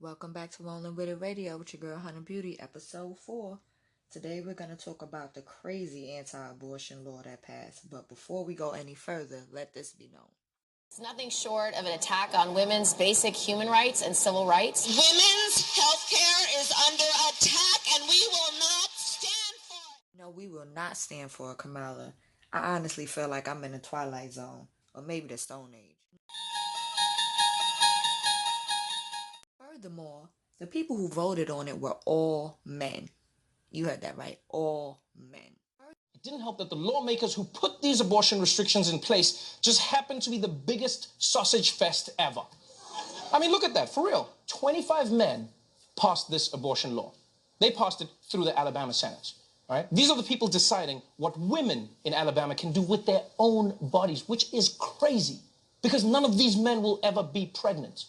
Welcome back to Rolling With It Radio with your girl Hunterbeauty, episode 4. Today we're going to talk about the crazy anti-abortion law that passed. But before we go any further, let this be known. It's nothing short of an attack on women's basic human rights and civil rights. Women's health care is under attack, and we will not stand for it. No, we will not stand for it, Kamala. I honestly feel like I'm in the Twilight Zone, or maybe the Stone Age. Furthermore, the people who voted on it were all men. You heard that right, all men. It didn't help that the lawmakers who put these abortion restrictions in place just happened to be the biggest sausage fest ever. I mean, look at that, for real. 25 men passed this abortion law. They passed it through the Alabama Senate. Right? These are the people deciding what women in Alabama can do with their own bodies, which is crazy, because none of these men will ever be pregnant.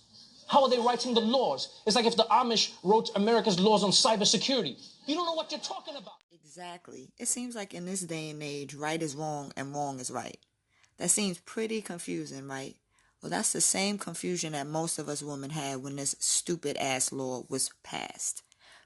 How are they writing the laws? It's like if the Amish wrote America's laws on cybersecurity. You don't know what you're talking about. Exactly. It seems like in this day and age, right is wrong and wrong is right. That seems pretty confusing, right? Well, that's the same confusion that most of us women had when this stupid-ass law was passed.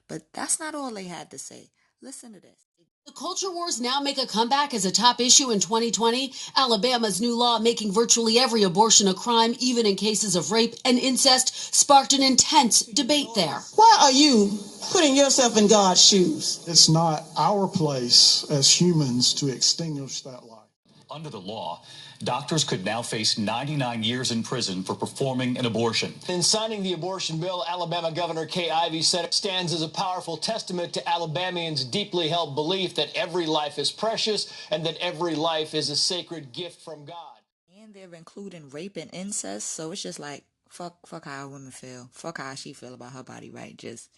But that's not all they had to say. Listen to this. The culture wars now make a comeback as a top issue in 2020. Alabama's new law making virtually every abortion a crime, even in cases of rape and incest, sparked an intense debate there. Why are you putting yourself in God's shoes? It's not our place as humans to extinguish that life. Under the law, doctors could now face 99 years in prison for performing an abortion. In signing the abortion bill, Alabama Governor Kay Ivey said it stands as a powerful testament to Alabamians' deeply held belief that every life is precious and that every life is a sacred gift from God. And they're including rape and incest, so it's just like, fuck how women feel. Fuck how she feel about her body, right? Just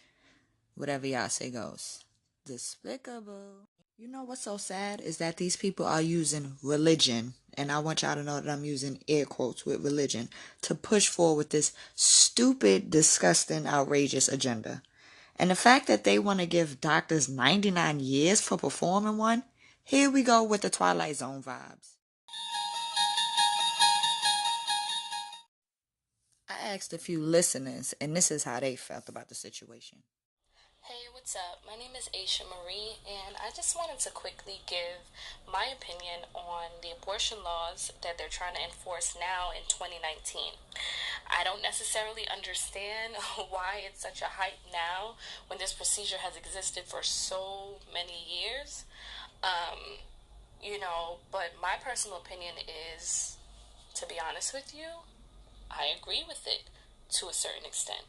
whatever y'all say goes. Despicable. You know what's so sad is that these people are using religion, and I want y'all to know that I'm using air quotes with religion, to push forward this stupid, disgusting, outrageous agenda. And the fact that they want to give doctors 99 years for performing one, here we go with the Twilight Zone vibes. I asked a few listeners, and this is how they felt about the situation. Hey, what's up? My name is Aisha Marie, and I just wanted to quickly give my opinion on the abortion laws that they're trying to enforce now in 2019. I don't necessarily understand why it's such a hype now when this procedure has existed for so many years. But my personal opinion is, to be honest with you, I agree with it to a certain extent.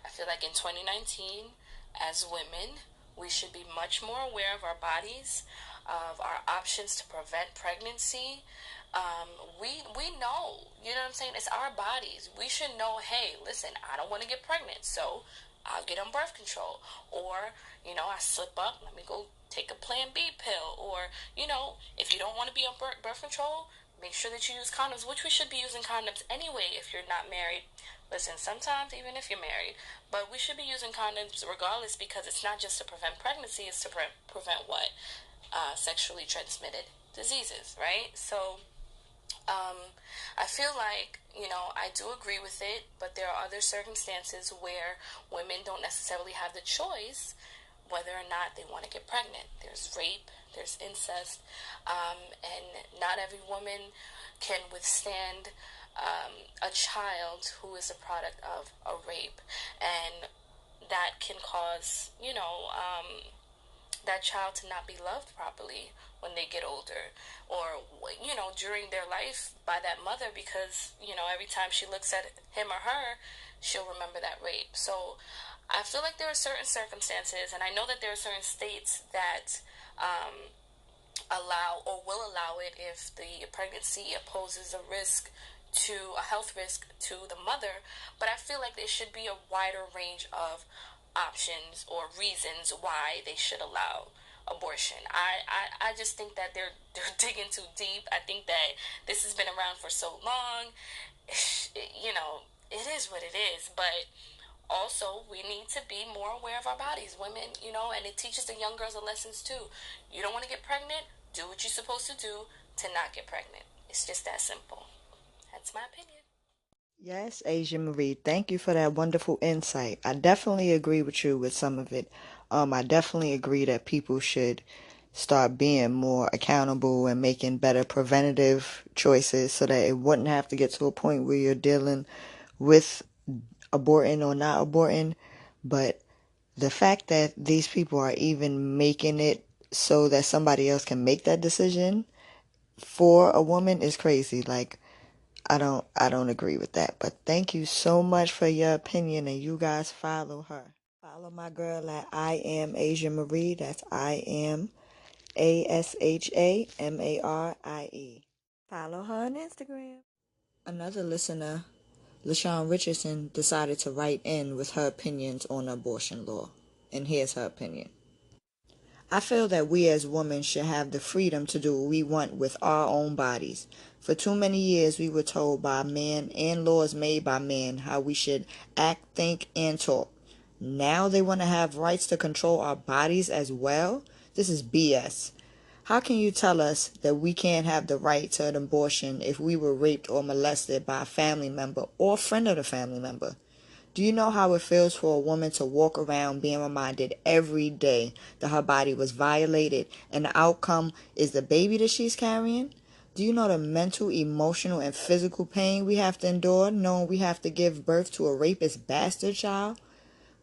I feel like in 2019, as women, we should be much more aware of our bodies, of our options to prevent pregnancy. We know, you know what I'm saying? It's our bodies. We should know, hey, listen, I don't want to get pregnant, so I'll get on birth control. Or, I slip up, let me go take a Plan B pill. Or, if you don't want to be on birth control, make sure that you use condoms, which we should be using condoms anyway if you're not married. Listen, sometimes even if you're married, but we should be using condoms regardless, because it's not just to prevent pregnancy, it's to prevent what? Sexually transmitted diseases, right? So I feel like, I do agree with it, but there are other circumstances where women don't necessarily have the choice whether or not they want to get pregnant. There's rape, there's incest, and not every woman can withstand a child who is a product of a rape, and that can cause, that child to not be loved properly when they get older, or, during their life by that mother, because, every time she looks at him or her, she'll remember that rape. So I feel like there are certain circumstances, and I know that there are certain states that allow or will allow it if the pregnancy poses a health risk to the mother, but I feel like there should be a wider range of options or reasons why they should allow abortion. I just think that they're digging too deep. I think that this has been around for so long. It is what it is, but also we need to be more aware of our bodies, women, and it teaches the young girls a lesson too. You don't want to get pregnant, do what you're supposed to do to not get pregnant. It's just that simple. That's my opinion. Yes, Asia Marie, thank you for that wonderful insight. I definitely agree with you with some of it. I definitely agree that people should start being more accountable and making better preventative choices so that it wouldn't have to get to a point where you're dealing with aborting or not aborting. But the fact that these people are even making it so that somebody else can make that decision for a woman is crazy. Like, I don't agree with that. But thank you so much for your opinion, and you guys follow her. Follow my girl at I am Asia Marie. That's I am ASHAMARIE. Follow her on Instagram. Another listener, LaShawn Richardson, decided to write in with her opinions on abortion law. And here's her opinion. I feel that we as women should have the freedom to do what we want with our own bodies. For too many years, we were told by men and laws made by men how we should act, think, and talk. Now they want to have rights to control our bodies as well? This is BS. How can you tell us that we can't have the right to an abortion if we were raped or molested by a family member or a friend of the family member? Do you know how it feels for a woman to walk around being reminded every day that her body was violated and the outcome is the baby that she's carrying? Do you know the mental, emotional, and physical pain we have to endure knowing we have to give birth to a rapist bastard child?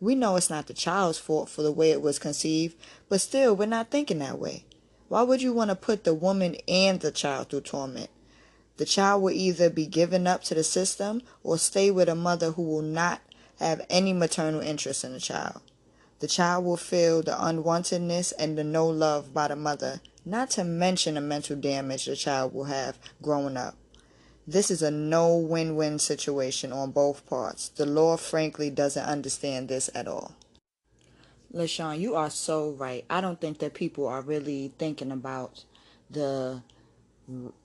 We know it's not the child's fault for the way it was conceived, but still, we're not thinking that way. Why would you want to put the woman and the child through torment? The child will either be given up to the system or stay with a mother who will not have any maternal interest in the child. The child will feel the unwantedness and the no love by the mother, not to mention the mental damage the child will have growing up. This is a no win-win situation on both parts. The law frankly doesn't understand this at all. LaShawn, you are so right. I don't think that people are really thinking about the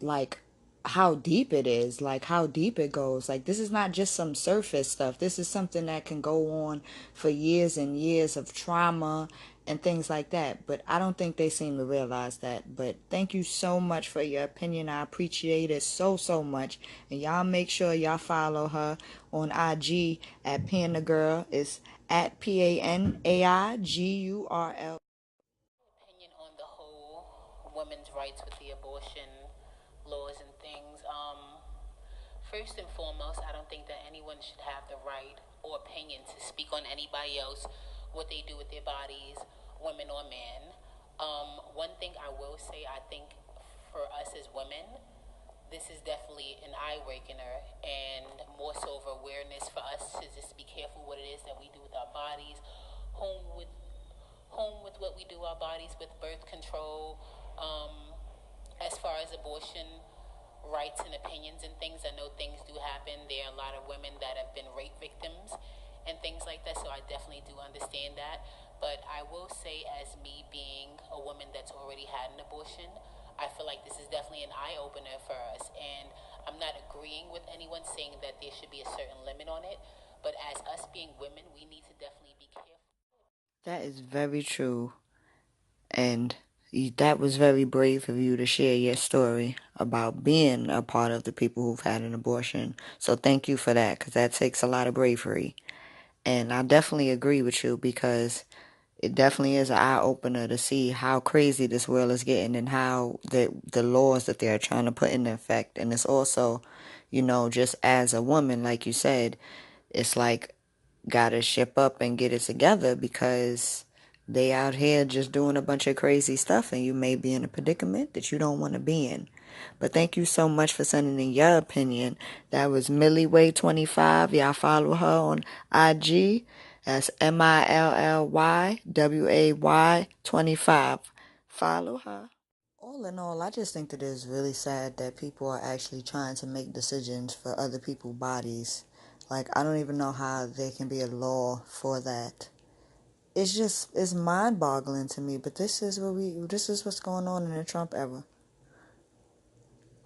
like how deep it is, like how deep it goes. Like, this is not just some surface stuff. This is something that can go on for years and years of trauma and things like that. But I don't think they seem to realize that. But thank you so much for your opinion. I appreciate it so much. And y'all make sure y'all follow her on IG at Panda Girl. It's at PANAIGURL. Opinion on the whole women's rights with the abortion laws and things. First and foremost, I don't think that anyone should have the right or opinion to speak on anybody else, what they do with their bodies, women or men. One thing I will say, I think for us as women, this is definitely an eye awakener and more so of awareness for us to just be careful what it is that we do with our bodies, home with what we do our bodies with, birth control, as far as abortion rights and opinions and things. I know things do happen. There are a lot of women that have been rape victims and things like that, so I definitely do understand that. But I will say, as me being a woman that's already had an abortion, I feel like this is definitely an eye-opener for us. And I'm not agreeing with anyone saying that there should be a certain limit on it, but as us being women, we need to definitely be careful. That is very true. And that was very brave of you to share your story about being a part of the people who've had an abortion. So thank you for that, because that takes a lot of bravery. And I definitely agree with you, because it definitely is an eye-opener to see how crazy this world is getting and how the laws that they're trying to put into effect. And it's also, just as a woman, like you said, it's like, gotta ship up and get it together, because they out here just doing a bunch of crazy stuff, and you may be in a predicament that you don't want to be in. But thank you so much for sending in your opinion. That was MillyWay25. Y'all follow her on IG. That's MILLYWAY25. Follow her. All in all, I just think that it's really sad that people are actually trying to make decisions for other people's bodies. Like, I don't even know how there can be a law for that. It's mind-boggling to me, but this is what's going on in the Trump era.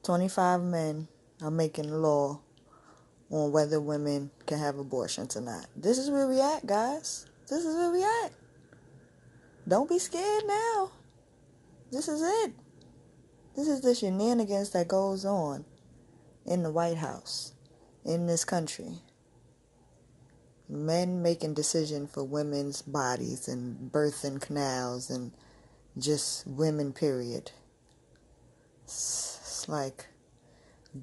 25 men are making law on whether women can have abortions or not. This is where we at, guys. This is where we at. Don't be scared now. This is it. This is the shenanigans that goes on in the White House. in this country. Men making decisions for women's bodies and birthing canals and just women, period. It's like,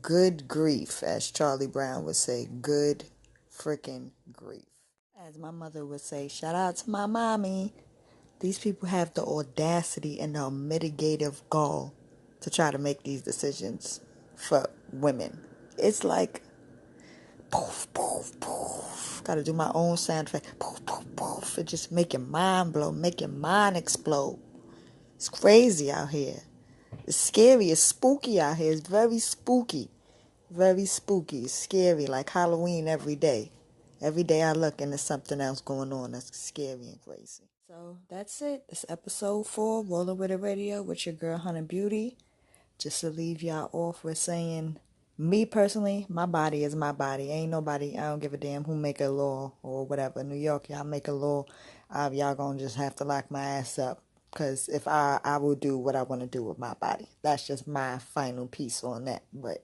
good grief, as Charlie Brown would say. Good freaking grief. As my mother would say, shout out to my mommy. These people have the audacity and the mitigative gall to try to make these decisions for women. It's like, poof, poof, poof. Gotta do my own sound effect. Poof, poof, poof. It just make your mind blow, make your mind explode. It's crazy out here. It's scary. It's spooky out here. It's very spooky. Very spooky. It's scary. Like Halloween every day. Every day I look and there's something else going on that's scary and crazy. So that's it. It's episode 4, Rolling With It Radio with your girl Hunterbeauty. Just to leave y'all off with saying, me personally, my body is my body. Ain't nobody, I don't give a damn who make a law or whatever. New York, y'all make a law. Y'all gonna just have to lock my ass up. Because if I will do what I want to do with my body. That's just my final piece on that. But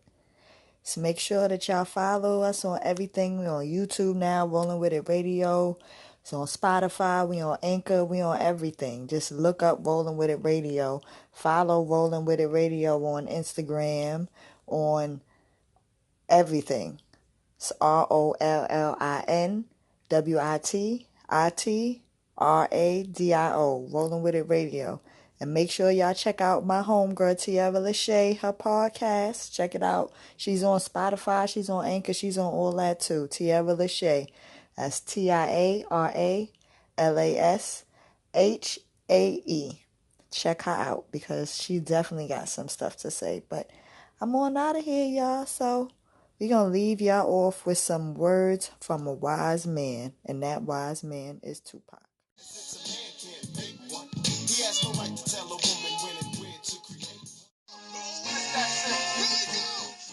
so make sure that y'all follow us on everything. We're on YouTube now, Rolling With It Radio. It's on Spotify. We on Anchor. We on everything. Just look up Rolling With It Radio. Follow Rolling With It Radio on Instagram, on everything. It's ROLLINWITIRADIO. Rolling With It Radio. And make sure y'all check out my homegirl, Tierra Lachey, her podcast. Check it out. She's on Spotify. She's on Anchor. She's on all that too. Tierra Lachey. That's TIARALASHAE. Check her out because she definitely got some stuff to say. But I'm on out of here, y'all. So we're going to leave y'all off with some words from a wise man. And that wise man is Tupac. He has no right to tell